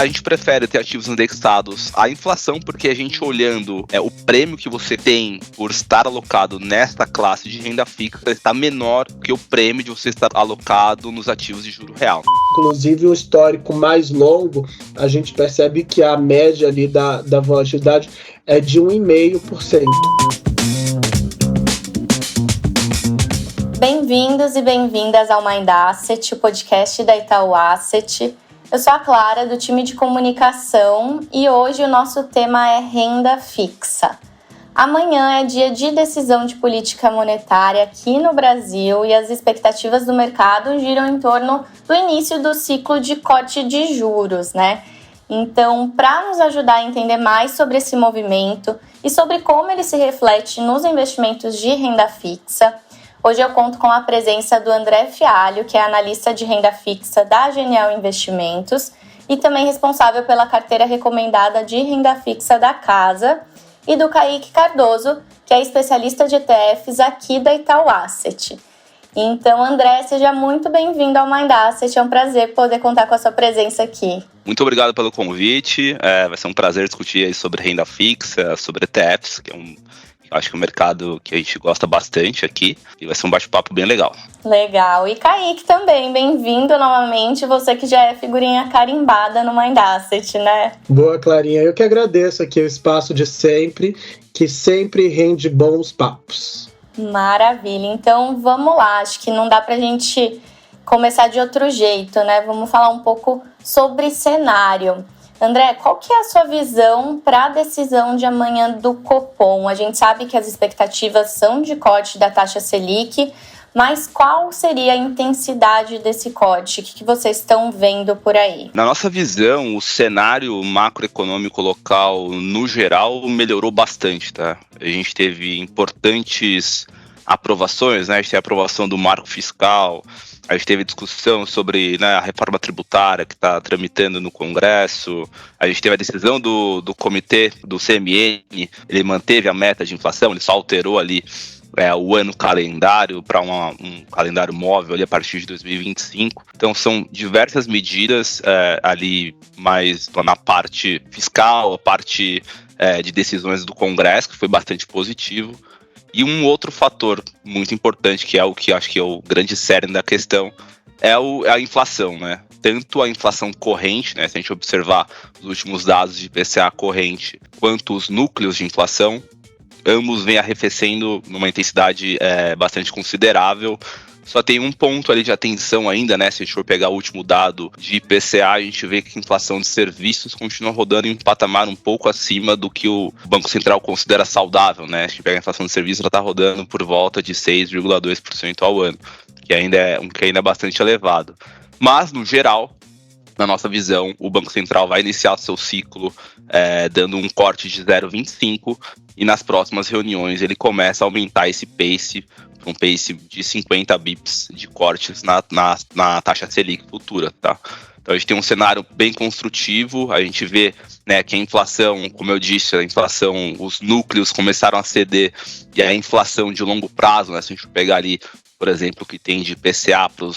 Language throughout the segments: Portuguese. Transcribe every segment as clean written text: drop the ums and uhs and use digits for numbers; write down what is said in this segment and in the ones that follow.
A gente prefere ter ativos indexados à inflação, porque a gente olhando o prêmio que você tem por estar alocado nesta classe de renda fixa está menor que o prêmio de você estar alocado nos ativos de juro real. Inclusive, o histórico mais longo, a gente percebe que a média ali da volatilidade é de 1,5%. Bem-vindos e bem-vindas ao Mind Asset, o podcast da Itaú Asset. Eu sou a Clara, do time de comunicação, e hoje o nosso tema é renda fixa. Amanhã é dia de decisão de política monetária aqui no Brasil e as expectativas do mercado giram em torno do início do ciclo de corte de juros, né? Então, para nos ajudar a entender mais sobre esse movimento e sobre como ele se reflete nos investimentos de renda fixa, hoje eu conto com a presença do André Fialho, que é analista de renda fixa da Genial Investimentos e também responsável pela carteira recomendada de renda fixa da casa, e do Kaique Cardoso, que é especialista de ETFs aqui da Itaú Asset. Então, André, seja muito bem-vindo ao Mind Asset, é um prazer poder contar com a sua presença aqui. Muito obrigado pelo convite, vai ser um prazer discutir aí sobre renda fixa, sobre ETFs, que acho que é um mercado que a gente gosta bastante aqui, e vai ser um bate-papo bem legal. Legal. E Kaique também, bem-vindo novamente, você que já é figurinha carimbada no Mind Asset, né? Boa, Clarinha. Eu que agradeço aqui o espaço de sempre, que sempre rende bons papos. Maravilha. Então, vamos lá. Acho que não dá pra gente começar de outro jeito, né? Vamos falar um pouco sobre cenário. André, qual que é a sua visão para a decisão de amanhã do Copom? A gente sabe que as expectativas são de corte da taxa Selic, mas qual seria a intensidade desse corte? O que vocês estão vendo por aí? Na nossa visão, o cenário macroeconômico local, no geral, melhorou bastante, tá? A gente teve importantes aprovações, né? A gente teve a aprovação do marco fiscal, a gente teve discussão sobre, né, a reforma tributária que está tramitando no Congresso, a gente teve a decisão do comitê do CMN, ele manteve a meta de inflação, ele só alterou ali o ano calendário para um calendário móvel ali a partir de 2025. Então são diversas medidas ali mais na parte fiscal, a parte de decisões do Congresso, que foi bastante positivo. E um outro fator muito importante, que é o que acho que é o grande cerne da questão, é a inflação, né? Tanto a inflação corrente, né? Se a gente observar os últimos dados de IPCA corrente, quanto os núcleos de inflação, ambos vêm arrefecendo numa intensidade bastante considerável. Só tem um ponto ali de atenção ainda, né? Se a gente for pegar o último dado de IPCA, a gente vê que a inflação de serviços continua rodando em um patamar um pouco acima do que o Banco Central considera saudável, né? Se a gente pega a inflação de serviços, ela está rodando por volta de 6,2% ao ano, que ainda é bastante elevado. Mas, no geral, na nossa visão, o Banco Central vai iniciar seu ciclo dando um corte de 0,25 e nas próximas reuniões ele começa a aumentar esse pace, um pace de 50 bips de cortes na taxa Selic futura, tá? Então a gente tem um cenário bem construtivo, a gente vê, né, que a inflação, como eu disse, os núcleos começaram a ceder, e a inflação de longo prazo, né, se a gente pegar ali, por exemplo, o que tem de IPCA para o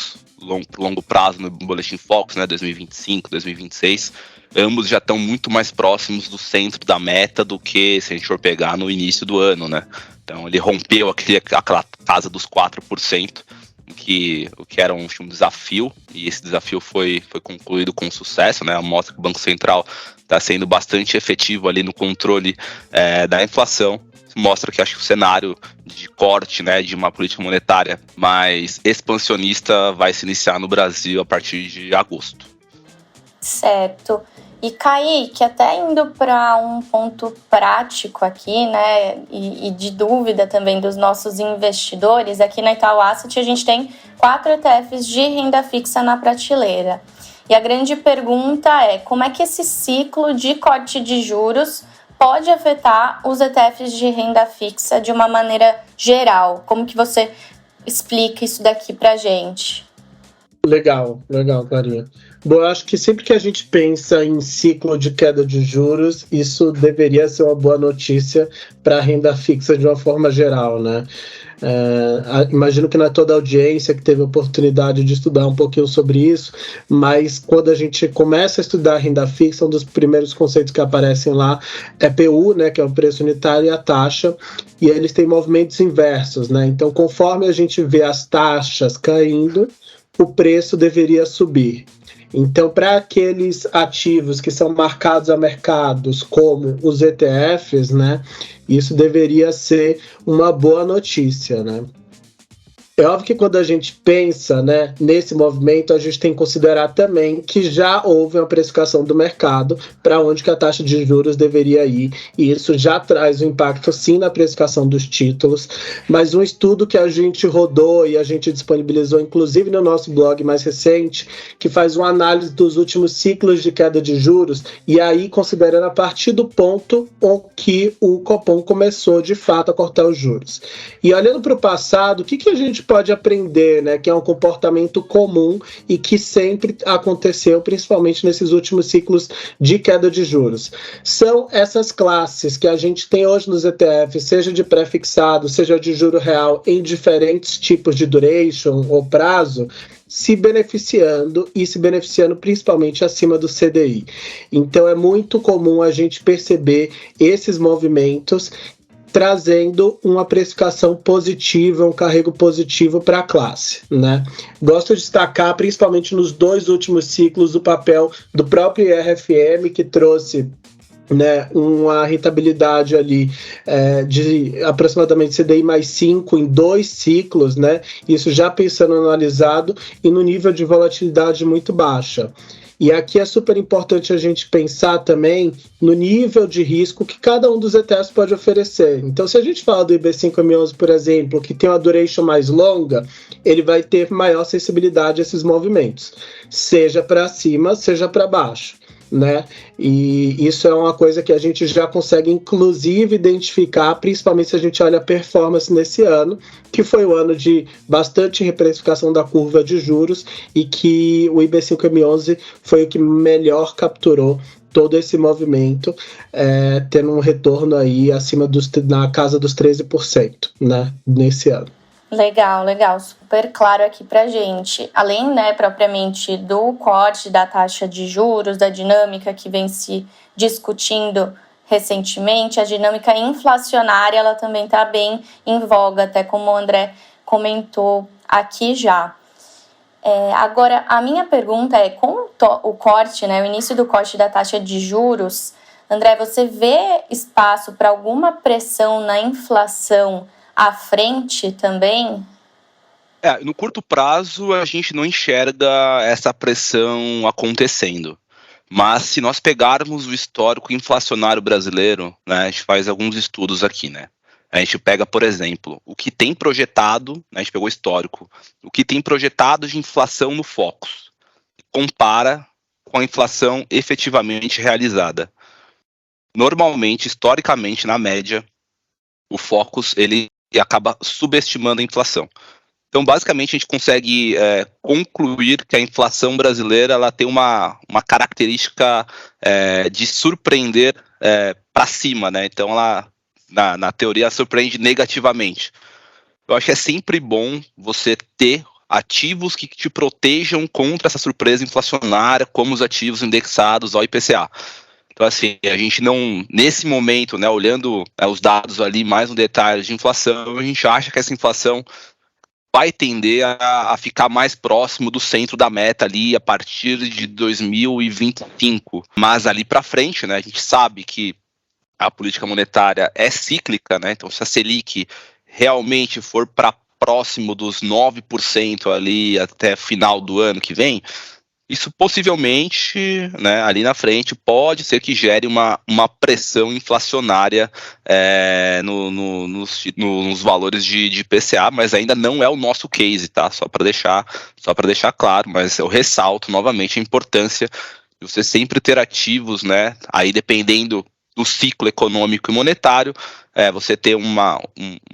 longo prazo no Boletim Focus, né, 2025, 2026, ambos já estão muito mais próximos do centro da meta do que se a gente for pegar no início do ano, né? Então ele rompeu aquela casa dos 4%, o que era um desafio, e esse desafio foi concluído com sucesso, né? Mostra que o Banco Central está sendo bastante efetivo ali no controle da inflação. Mostra que acho que o cenário de corte, né, de uma política monetária mais expansionista vai se iniciar no Brasil a partir de agosto. Certo. E Kaique, até indo para um ponto prático aqui, né, e de dúvida também dos nossos investidores, aqui na Itaú Asset a gente tem 4 ETFs de renda fixa na prateleira. E a grande pergunta é, como é que esse ciclo de corte de juros pode afetar os ETFs de renda fixa de uma maneira geral? Como que você explica isso daqui pra gente? Legal, Clarinha. Bom, eu acho que sempre que a gente pensa em ciclo de queda de juros, isso deveria ser uma boa notícia para a renda fixa de uma forma geral, né? Imagino que não é toda a audiência que teve a oportunidade de estudar um pouquinho sobre isso, mas quando a gente começa a estudar renda fixa, um dos primeiros conceitos que aparecem lá é PU, né, que é o preço unitário, e a taxa, e eles têm movimentos inversos, né? Então, conforme a gente vê as taxas caindo, o preço deveria subir. Então, para aqueles ativos que são marcados a mercados, como os ETFs, né, isso deveria ser uma boa notícia, né? É óbvio que quando a gente pensa, né, nesse movimento, a gente tem que considerar também que já houve uma precificação do mercado para onde que a taxa de juros deveria ir, e isso já traz um impacto sim na precificação dos títulos, mas um estudo que a gente rodou e a gente disponibilizou, inclusive no nosso blog mais recente, que faz uma análise dos últimos ciclos de queda de juros, e aí considerando a partir do ponto em que o Copom começou de fato a cortar os juros. E olhando para o passado, o que a gente pode aprender, né, que é um comportamento comum e que sempre aconteceu, principalmente nesses últimos ciclos de queda de juros? São essas classes que a gente tem hoje nos ETFs, seja de pré-fixado, seja de juro real, em diferentes tipos de duration ou prazo, se beneficiando principalmente acima do CDI. Então é muito comum a gente perceber esses movimentos trazendo uma precificação positiva, um carrego positivo para a classe, né? Gosto de destacar, principalmente nos 2 últimos ciclos, o papel do próprio IRFM, que trouxe, né, uma rentabilidade ali de aproximadamente CDI mais 5 em 2 ciclos, né? Isso já pensando analisado e no nível de volatilidade muito baixa. E aqui é super importante a gente pensar também no nível de risco que cada um dos ETFs pode oferecer. Então, se a gente fala do IB5M11, por exemplo, que tem uma duration mais longa, ele vai ter maior sensibilidade a esses movimentos, seja para cima, seja para baixo, né? E isso é uma coisa que a gente já consegue inclusive identificar, principalmente se a gente olha a performance nesse ano, que foi o ano de bastante reprecificação da curva de juros e que o IB5M11 foi o que melhor capturou todo esse movimento, tendo um retorno aí na casa dos 13%, né, nesse ano. Legal, super claro aqui pra gente. Além, né, propriamente do corte da taxa de juros, da dinâmica que vem se discutindo recentemente, a dinâmica inflacionária, ela também está bem em voga, até como o André comentou aqui já. Agora, a minha pergunta é, com o corte, né, o início do corte da taxa de juros, André, você vê espaço para alguma pressão na inflação à frente também? No curto prazo, a gente não enxerga essa pressão acontecendo. Mas se nós pegarmos o histórico inflacionário brasileiro, né, a gente faz alguns estudos aqui, né? A gente pega, por exemplo, o que tem projetado, né, a gente pegou o histórico, o que tem projetado de inflação no Focus, compara com a inflação efetivamente realizada. Normalmente, historicamente, na média, o Focus ele acaba subestimando a inflação. Então, basicamente, a gente consegue concluir que a inflação brasileira ela tem uma característica de surpreender para cima, né? Então, ela, na teoria, surpreende negativamente. Eu acho que é sempre bom você ter ativos que te protejam contra essa surpresa inflacionária, como os ativos indexados ao IPCA. Então, assim, a gente não, nesse momento, né, olhando os dados ali mais no detalhe de inflação, a gente acha que essa inflação vai tender a ficar mais próximo do centro da meta ali a partir de 2025. Mas ali para frente, né, a gente sabe que a política monetária é cíclica, né? Então, se a Selic realmente for para próximo dos 9% ali até final do ano que vem, isso possivelmente, né, ali na frente, pode ser que gere uma pressão inflacionária nos valores de IPCA, mas ainda não é o nosso case, tá? Só para deixar claro, mas eu ressalto novamente a importância de você sempre ter ativos, né? Aí dependendo do ciclo econômico e monetário, você ter uma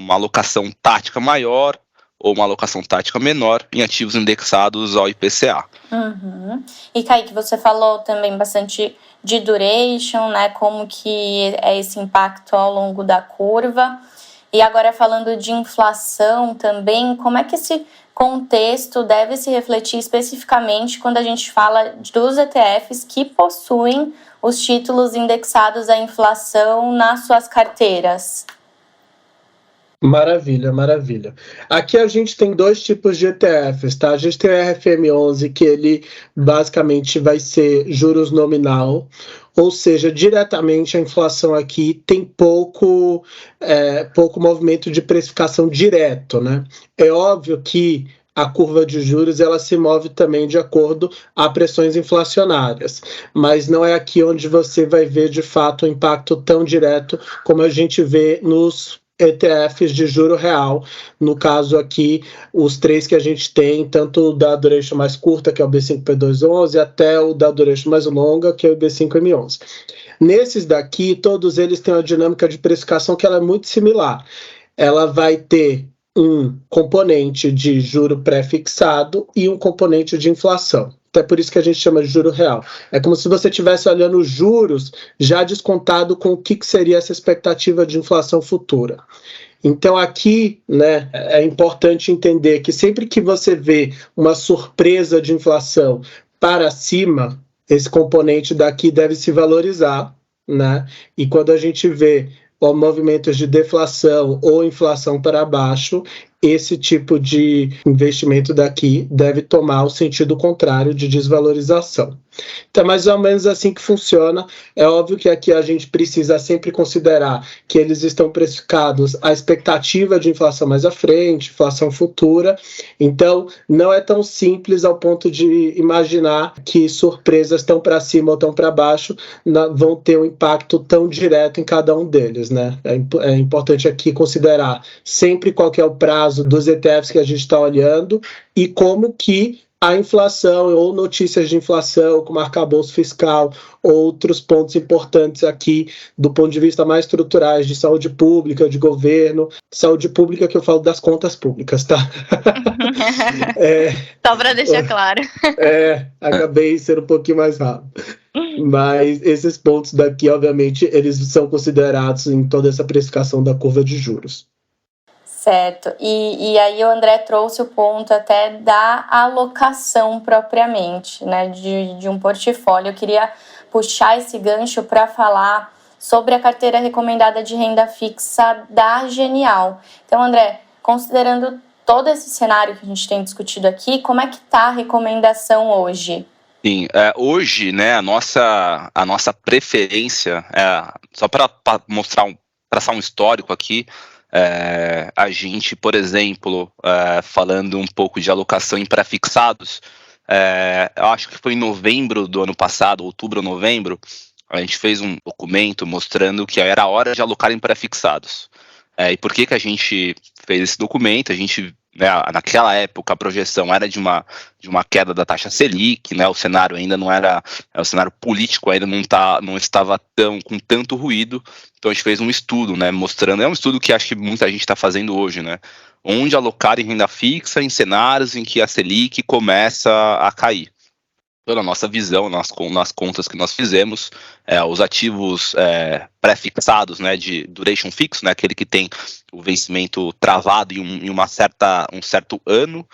alocação tática maior ou uma alocação tática menor em ativos indexados ao IPCA. Uhum. E Kaique, você falou também bastante de duration, né? Como que é esse impacto ao longo da curva. E agora falando de inflação também, como é que esse contexto deve se refletir especificamente quando a gente fala dos ETFs que possuem os títulos indexados à inflação nas suas carteiras? Maravilha, maravilha. Aqui a gente tem 2 tipos de ETFs, tá? A gente tem o RFM11, que ele basicamente vai ser juros nominal, ou seja, diretamente a inflação aqui tem pouco movimento de precificação direto, né? É óbvio que a curva de juros ela se move também de acordo a pressões inflacionárias, mas não é aqui onde você vai ver de fato o impacto tão direto como a gente vê nos ETFs de juro real, no caso aqui, os 3 que a gente tem, tanto o da duration mais curta, que é o B5P211, até o da duration mais longa, que é o B5M11. Nesses daqui, todos eles têm uma dinâmica de precificação que ela é muito similar. Ela vai ter um componente de juro pré-fixado e um componente de inflação. Até por isso que a gente chama de juro real. É como se você estivesse olhando os juros já descontado com o que seria essa expectativa de inflação futura. Então aqui, né, é importante entender que sempre que você vê uma surpresa de inflação para cima, esse componente daqui deve se valorizar, né? E quando a gente vê movimentos de deflação ou inflação para baixo, esse tipo de investimento daqui deve tomar o sentido contrário de desvalorização. Então, mais ou menos assim que funciona. É óbvio que aqui a gente precisa sempre considerar que eles estão precificados à expectativa de inflação mais à frente, inflação futura. Então, não é tão simples ao ponto de imaginar que surpresas tão para cima ou tão para baixo vão ter um impacto tão direto em cada um deles, né? É importante aqui considerar sempre qual que é o prazo dos ETFs que a gente está olhando e como que a inflação ou notícias de inflação, como arcabouço fiscal, outros pontos importantes aqui do ponto de vista mais estruturais de saúde pública, de governo, saúde pública que eu falo das contas públicas, tá? Só para deixar claro. Acabei sendo um pouquinho mais rápido. Mas esses pontos daqui, obviamente, eles são considerados em toda essa precificação da curva de juros. Certo, e aí o André trouxe o ponto até da alocação propriamente, né, de um portfólio. Eu queria puxar esse gancho para falar sobre a carteira recomendada de renda fixa da Genial. Então, André, considerando todo esse cenário que a gente tem discutido aqui, como é que está a recomendação hoje? Sim, hoje, né, a nossa preferência, só para traçar um histórico aqui, a gente, por exemplo, falando um pouco de alocação em pré-fixados, eu acho que foi em novembro do ano passado, outubro ou novembro, a gente fez um documento mostrando que era hora de alocar em pré-fixados. E por que a gente fez esse documento? A gente, né, naquela época a projeção era de uma queda da taxa Selic, né, o cenário ainda não era, o cenário político ainda não estava com tanto ruído, então a gente fez um estudo, né, mostrando, é um estudo que acho que muita gente está fazendo hoje, né, onde alocar em renda fixa em cenários em que a Selic começa a cair. Pela nossa visão, nas contas que nós fizemos, os ativos pré-fixados, né, de duration fixo, né, aquele que tem o vencimento travado em um certo ano,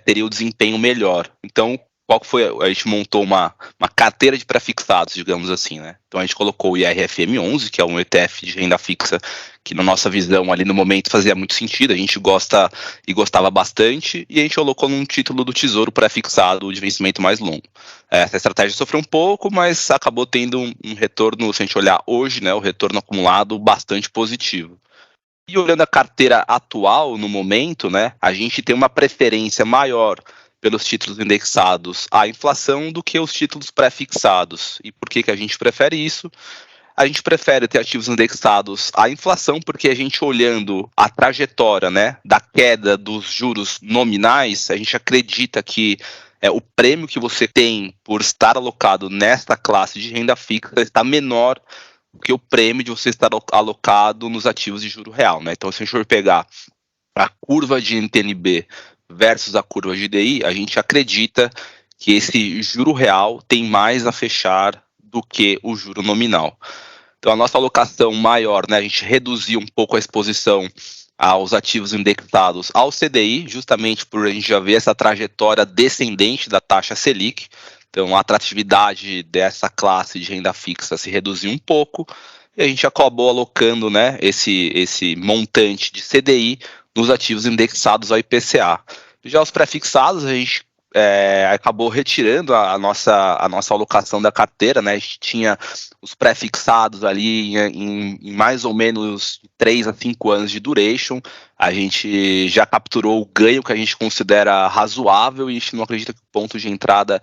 teria o desempenho melhor. Então, qual que foi? A gente montou uma carteira de pré-fixados, digamos assim, né? Então a gente colocou o IRFM11, que é um ETF de renda fixa, que na nossa visão ali no momento fazia muito sentido, a gente gosta e gostava bastante, e a gente colocou num título do Tesouro pré-fixado de vencimento mais longo. Essa estratégia sofreu um pouco, mas acabou tendo um retorno, se a gente olhar hoje, né, o retorno acumulado bastante positivo. E olhando a carteira atual no momento, né, a gente tem uma preferência maior pelos títulos indexados à inflação do que os títulos pré-fixados. E por que a gente prefere isso? A gente prefere ter ativos indexados à inflação porque a gente olhando a trajetória, né, da queda dos juros nominais, a gente acredita que o prêmio que você tem por estar alocado nesta classe de renda fixa está menor do que o prêmio de você estar alocado nos ativos de juro real, né? Então, se a gente for pegar a curva de NTN-B versus a curva de DI, a gente acredita que esse juro real tem mais a fechar do que o juro nominal. Então a nossa alocação maior, né, a gente reduziu um pouco a exposição aos ativos indexados ao CDI, justamente por a gente já ver essa trajetória descendente da taxa Selic. Então a atratividade dessa classe de renda fixa se reduziu um pouco e a gente acabou alocando, né, esse montante de CDI nos ativos indexados ao IPCA. Já os pré-fixados, a gente acabou retirando a nossa alocação da carteira, né? A gente tinha os pré-fixados ali em mais ou menos 3 a 5 anos de duration. A gente já capturou o ganho que a gente considera razoável e a gente não acredita que o ponto de entrada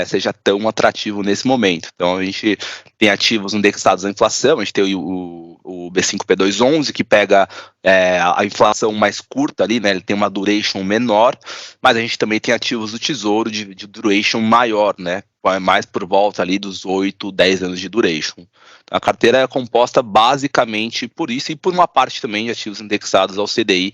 seja tão atrativo nesse momento. Então a gente tem ativos indexados à inflação, a gente tem o B5P211 que pega a inflação mais curta ali, né? Ele tem uma duration menor, mas a gente também tem ativos do Tesouro de duration maior, né? Mais por volta ali dos 8, 10 anos de duration. A carteira é composta basicamente por isso e por uma parte também de ativos indexados ao CDI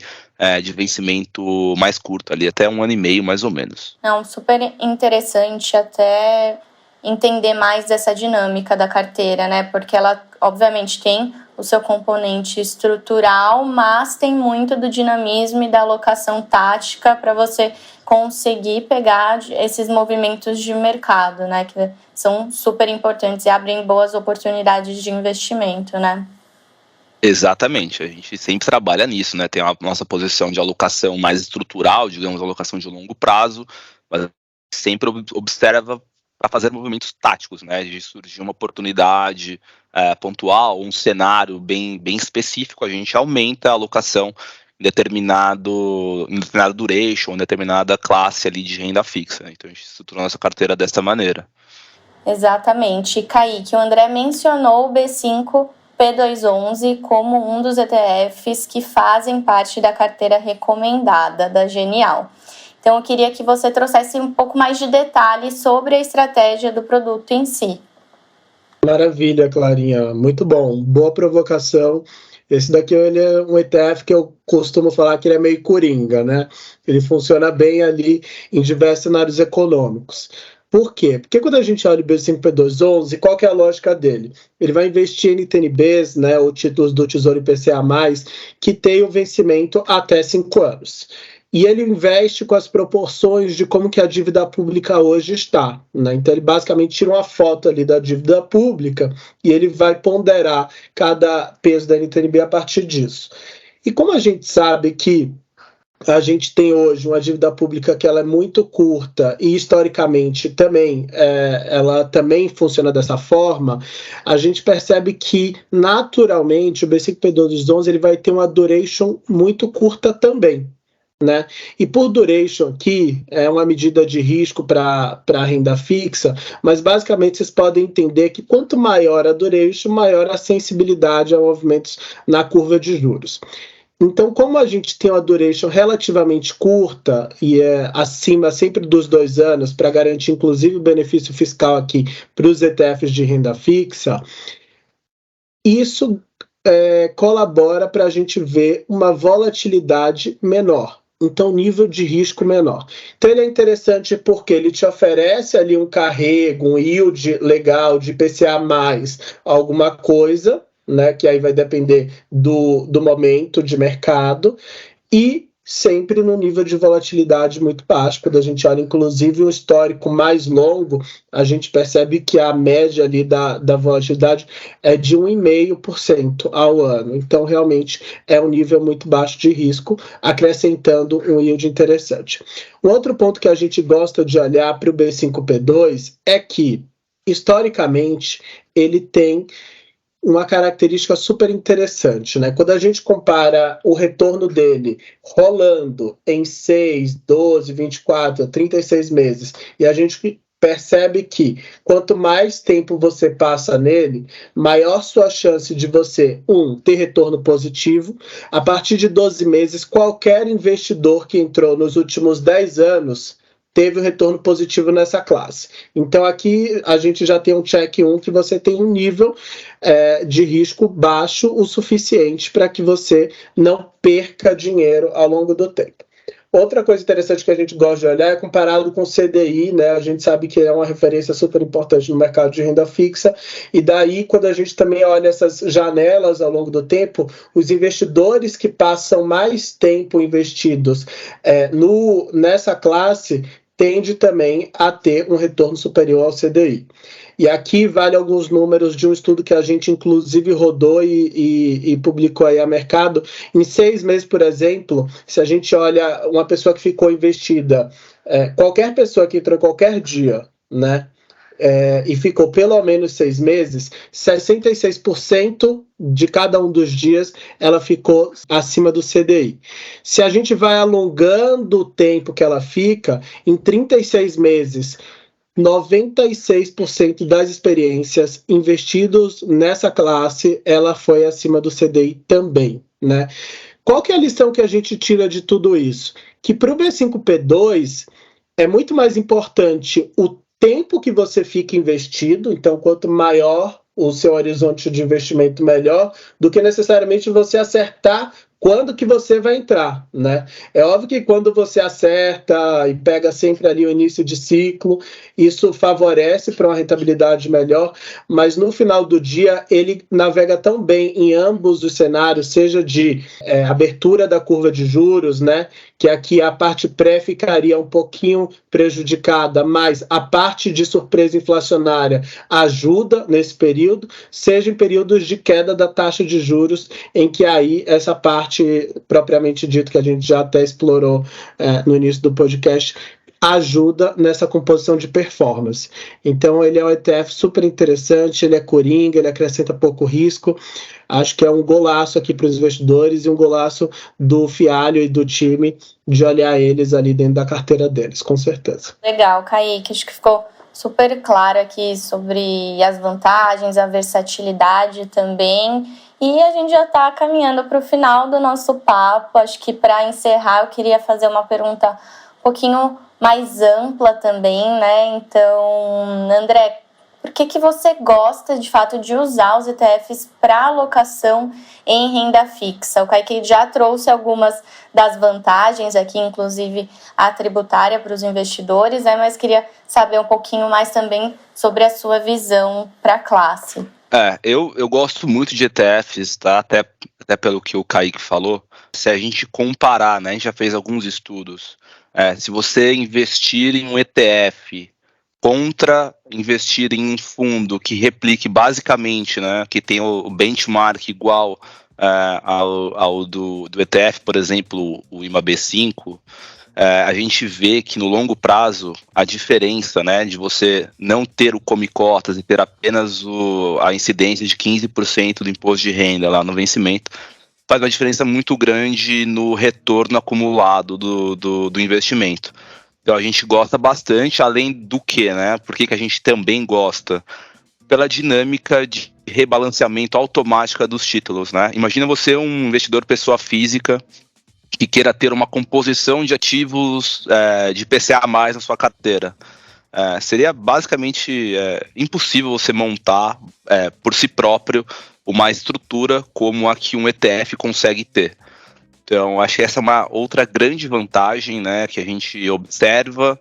de vencimento mais curto, ali até 1 ano e meio mais ou menos. Não, super interessante até entender mais dessa dinâmica da carteira, né? Porque ela, obviamente, tem o seu componente estrutural, mas tem muito do dinamismo e da alocação tática para você conseguir pegar esses movimentos de mercado, né? Que são super importantes e abrem boas oportunidades de investimento, né? Exatamente, a gente sempre trabalha nisso, né? Tem a nossa posição de alocação mais estrutural, digamos, alocação de longo prazo, mas sempre observa para fazer movimentos táticos, né? De surgir uma oportunidade pontual, um cenário bem específico, a gente aumenta a alocação em determinada duration, em determinada classe ali de renda fixa. Então a gente estrutura a nossa carteira dessa maneira. Exatamente. Kaique, o André mencionou o B5P211 como um dos ETFs que fazem parte da carteira recomendada da Genial. Então eu queria que você trouxesse um pouco mais de detalhes sobre a estratégia do produto em si. Maravilha, Clarinha. Muito bom. Boa provocação. Esse daqui ele é um ETF que eu costumo falar que ele é meio coringa, né? Ele funciona bem ali em diversos cenários econômicos. Por quê? Porque quando a gente olha o B5P211, qual que é a lógica dele? Ele vai investir em TNBs, né, ou títulos do Tesouro IPCA+, que tem o vencimento até 5 anos. E ele investe com as proporções de como que a dívida pública hoje está, né? Então ele basicamente tira uma foto ali da dívida pública e ele vai ponderar cada peso da NTNB a partir disso. E como a gente sabe que a gente tem hoje uma dívida pública que ela é muito curta e historicamente também ela também funciona dessa forma, a gente percebe que naturalmente o B5P211 ele vai ter uma duration muito curta também, né? E por duration aqui é uma medida de risco para a renda fixa, mas basicamente vocês podem entender que quanto maior a duration, maior a sensibilidade a movimentos na curva de juros. Então, como a gente tem uma duration relativamente curta e é acima sempre dos 2 anos, para garantir inclusive o benefício fiscal aqui para os ETFs de renda fixa, isso colabora para a gente ver uma volatilidade menor. Então, nível de risco menor. Então, ele é interessante porque ele te oferece ali um carrego, um yield legal de IPCA+, alguma coisa, né, que aí vai depender do momento de mercado, e sempre no nível de volatilidade muito baixo. Quando a gente olha, inclusive, um histórico mais longo, a gente percebe que a média ali da volatilidade é de 1,5% ao ano. Então, realmente, é um nível muito baixo de risco, acrescentando um yield interessante. Um outro ponto que a gente gosta de olhar para o B5P2 é que, historicamente, ele tem uma característica super interessante, né? Quando a gente compara o retorno dele rolando em 6, 12, 24, 36 meses, e a gente percebe que quanto mais tempo você passa nele, maior sua chance de você, ter retorno positivo. A partir de 12 meses, qualquer investidor que entrou nos últimos 10 anos teve um retorno positivo nessa classe. Então aqui a gente já tem um check 1 que você tem um nível de risco baixo o suficiente para que você não perca dinheiro ao longo do tempo. Outra coisa interessante que a gente gosta de olhar é comparado com o CDI, né? A gente sabe que é uma referência super importante no mercado de renda fixa, e daí, quando a gente também olha essas janelas ao longo do tempo, os investidores que passam mais tempo investidos nessa classe tende também a ter um retorno superior ao CDI. E aqui vale alguns números de um estudo que a gente, inclusive, rodou e publicou aí a mercado. Em 6 meses, por exemplo, se a gente olha uma pessoa que ficou investida, qualquer pessoa que entrou qualquer dia, né, e ficou pelo menos 6 meses, 66% de cada um dos dias ela ficou acima do CDI. Se a gente vai alongando o tempo que ela fica, em 36 meses, 96% das experiências investidos nessa classe, ela foi acima do CDI também, né? Qual que é a lição que a gente tira de tudo isso? Que para o B5P2 é muito mais importante o tempo que você fica investido, então quanto maior o seu horizonte de investimento, melhor, do que necessariamente você acertar quando que você vai entrar, né? É óbvio que quando você acerta e pega sempre ali o início de ciclo, isso favorece para uma rentabilidade melhor, mas no final do dia ele navega tão bem em ambos os cenários, seja de abertura da curva de juros, né? Que aqui a parte pré ficaria um pouquinho prejudicada, mas a parte de surpresa inflacionária ajuda nesse período, seja em períodos de queda da taxa de juros, em que aí essa parte propriamente dito, que a gente já até explorou no início do podcast, ajuda nessa composição de performance. Então ele é um ETF super interessante, ele é coringa, ele acrescenta pouco risco. Acho que é um golaço aqui para os investidores e um golaço do Fialho e do time de olhar eles ali dentro da carteira deles, com certeza. Legal, Kaique, acho que ficou super claro aqui sobre as vantagens, a versatilidade também. E a gente já está caminhando para o final do nosso papo. Acho que para encerrar eu queria fazer uma pergunta um pouquinho mais ampla também, né? Então, André, por que você gosta de fato de usar os ETFs para alocação em renda fixa? O Kaique já trouxe algumas das vantagens aqui, inclusive a tributária para os investidores, né? Mas queria saber um pouquinho mais também sobre a sua visão para a classe. Eu gosto muito de ETFs, tá? Até pelo que o Kaique falou. Se a gente comparar, né? A gente já fez alguns estudos. Se você investir em um ETF contra investir em um fundo que replique basicamente, né? Que tem o benchmark igual ao do ETF, por exemplo, o IMAB5, a gente vê que no longo prazo a diferença, né, de você não ter o come-cotas e ter apenas a incidência de 15% do imposto de renda lá no vencimento, faz uma diferença muito grande no retorno acumulado do investimento. Então a gente gosta bastante, além do que, né? Por que a gente também gosta? Pela dinâmica de rebalanceamento automática dos títulos, né? Imagina você um investidor pessoa física que queira ter uma composição de ativos de PCA+, na sua carteira. Seria basicamente impossível você montar por si próprio uma estrutura como a que um ETF consegue ter. Então, acho que essa é uma outra grande vantagem, né, que a gente observa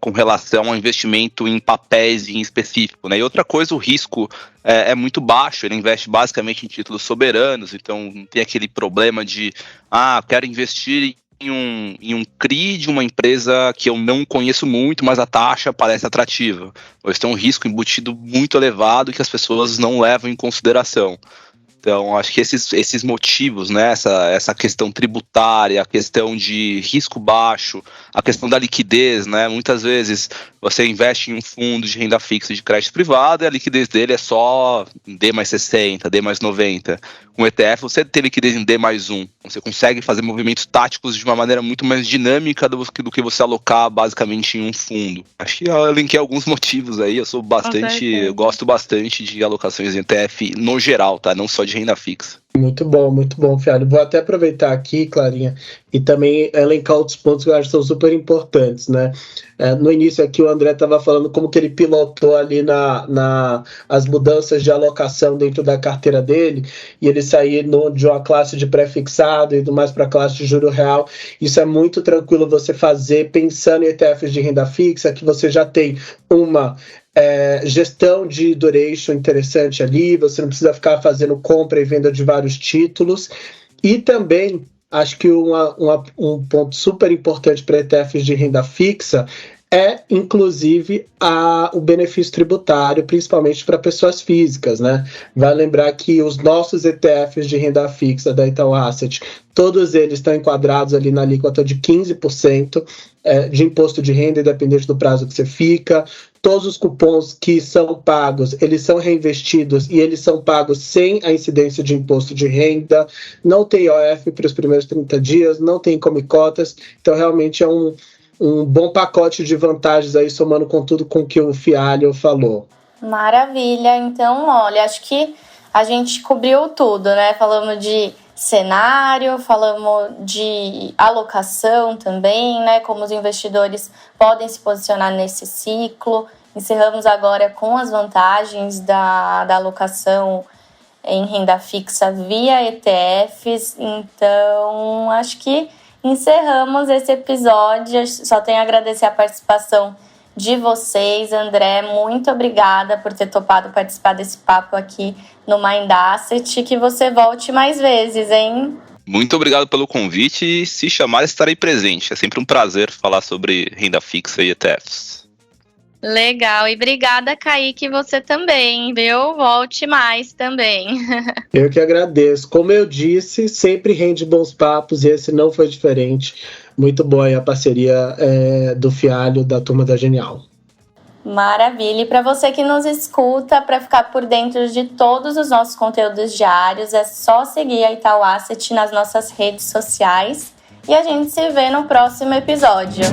com relação ao investimento em papéis em específico, né? E outra coisa, o risco é muito baixo, ele investe basicamente em títulos soberanos, então não tem aquele problema de, quero investir em um CRI de uma empresa que eu não conheço muito, mas a taxa parece atrativa. Pois tem um risco embutido muito elevado que as pessoas não levam em consideração. Então, acho que esses motivos, né, essa questão tributária, a questão de risco baixo, a questão da liquidez, né, muitas vezes você investe em um fundo de renda fixa de crédito privado e a liquidez dele é só D mais 60, D mais 90. Com o ETF, você tem liquidez em D mais 1. Você consegue fazer movimentos táticos de uma maneira muito mais dinâmica do que você alocar basicamente em um fundo. Acho que eu linkei alguns motivos aí. Eu gosto bastante de alocações em ETF no geral, tá? Não só de de renda fixa. Muito bom, Fialho. Vou até aproveitar aqui, Clarinha, e também elencar outros pontos que eu acho que são super importantes, né? No início aqui o André estava falando como que ele pilotou ali as mudanças de alocação dentro da carteira dele, e ele sair de uma classe de pré-fixado e do mais para a classe de juro real. Isso é muito tranquilo você fazer pensando em ETFs de renda fixa, que você já tem uma gestão de duration interessante ali, você não precisa ficar fazendo compra e venda de vários títulos. E também acho que um ponto super importante para ETFs de renda fixa é, inclusive, o benefício tributário, principalmente para pessoas físicas, né? Vai lembrar que os nossos ETFs de renda fixa da Itaú Asset, todos eles estão enquadrados ali na alíquota de 15% de imposto de renda, independente do prazo que você fica. Todos os cupons que são pagos, eles são reinvestidos e eles são pagos sem a incidência de imposto de renda. Não tem IOF para os primeiros 30 dias, não tem come-cotas. Então, realmente é um bom pacote de vantagens aí, somando com tudo com que o Fialho falou. Maravilha. Então, olha, acho que a gente cobriu tudo, né? Falamos de cenário, falamos de alocação também, né? Como os investidores podem se posicionar nesse ciclo. Encerramos agora com as vantagens da alocação em renda fixa via ETFs. Então, acho que encerramos esse episódio. Só tenho a agradecer a participação de vocês. André, muito obrigada por ter topado participar desse papo aqui no Mind Asset. Que você volte mais vezes, hein? Muito obrigado pelo convite e, se chamar, estarei presente. É sempre um prazer falar sobre renda fixa e ETFs. Legal, e obrigada, Kaique, você também, viu? Volte mais também. Eu que agradeço. Como eu disse, sempre rende bons papos e esse não foi diferente. Muito boa aí a parceria do Fialho, da Turma da Genial. Maravilha. E para você que nos escuta, para ficar por dentro de todos os nossos conteúdos diários, é só seguir a Itaú Asset nas nossas redes sociais. E a gente se vê no próximo episódio.